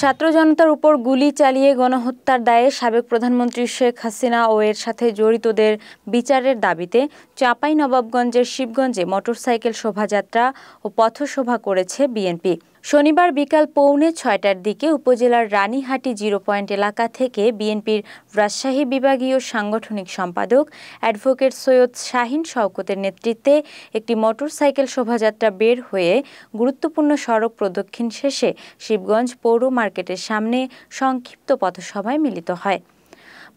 ছাত্র জনতার উপর গুলি চালিয়ে গণহত্যার দায়ে সাবেক প্রধানমন্ত্রী শেখ হাসিনা ও এর সাথে জড়িতদের বিচারের দাবিতে চাঁপাইনবাবগঞ্জের শিবগঞ্জে মোটরসাইকেল শোভাযাত্রা ও পথসভা করেছে বিএনপি। শনিবার বিকাল 6:45টার দিকে উপজেলার রানীহাটি 0 পয়েন্ট এলাকা থেকে বিএনপির রাজশাহী বিভাগীয় সাংগঠনিক সম্পাদক অ্যাডভোকেট সৈয়দ শাহীন শওকতের নেতৃত্বে একটি মোটরসাইকেল শোভাযাত্রা বের হয়ে গুরুত্বপূর্ণ সড়ক প্রদক্ষিণ শেষে শিবগঞ্জ পৌর মার্কেটের সামনে সংক্ষিপ্ত পথসভায় মিলিত হয়।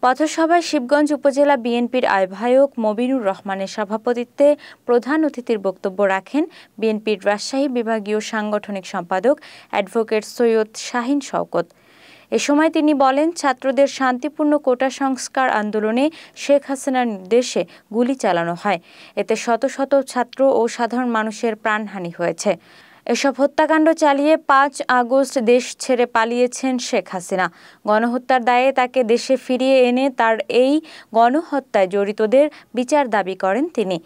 পথসভায় শিবগঞ্জ উপজেলা বিএনপির আহ্বায়ক মবিনুর রহমানের সভাপতিত্বে প্রধান অতিথির বক্তব্য রাখেন বিএনপির রাজশাহী বিভাগীয় সাংগঠনিক সম্পাদক অ্যাডভোকেট সৈয়দ শাহীন শওকত। এ সময় তিনি বলেন, ছাত্রদের শান্তিপূর্ণ কোটা সংস্কার আন্দোলনে শেখ হাসিনার নির্দেশে গুলি চালানো হয়। এতে শত শত ছাত্র ও সাধারণ মানুষের প্রাণহানি হয়েছে। এসব হত্যাকাণ্ড চালিয়ে 5 আগস্ট দেশ ছেড়ে পালিয়েছেন শেখ হাসিনা। গণহত্যার দায়ে তাকে দেশে ফিরিয়ে এনে তার এই গণহত্যায় জড়িতদের বিচার দাবি করেন তিনি।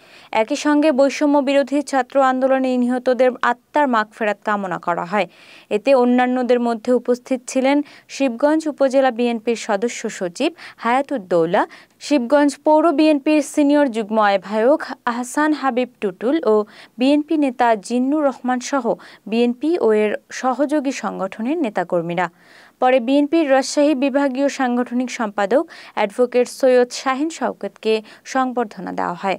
একই সঙ্গে বৈষম্য বিরোধী ছাত্র আন্দোলনে নিহতদের আত্মার মাগফেরাত কামনা করা হয়। এতে অন্যান্যদের মধ্যে উপস্থিত ছিলেন শিবগঞ্জ উপজেলা বিএনপির সদস্য সচিব হায়াতুদ্দৌলা, শিবগঞ্জ পৌর বিএনপির সিনিয়র যুগ্ম আহ্বায়ক আহসান হাবিব টুটুল ও বিএনপি নেতা জিন্নুর রহমান সহ বিএনপি ও এর সহযোগী সংগঠনের নেতাকর্মীরা। পরে বিএনপির রাজশাহী বিভাগীয় সাংগঠনিক সম্পাদক অ্যাডভোকেট সৈয়দ শাহীন শওকতকে সংবর্ধনা দেওয়া হয়।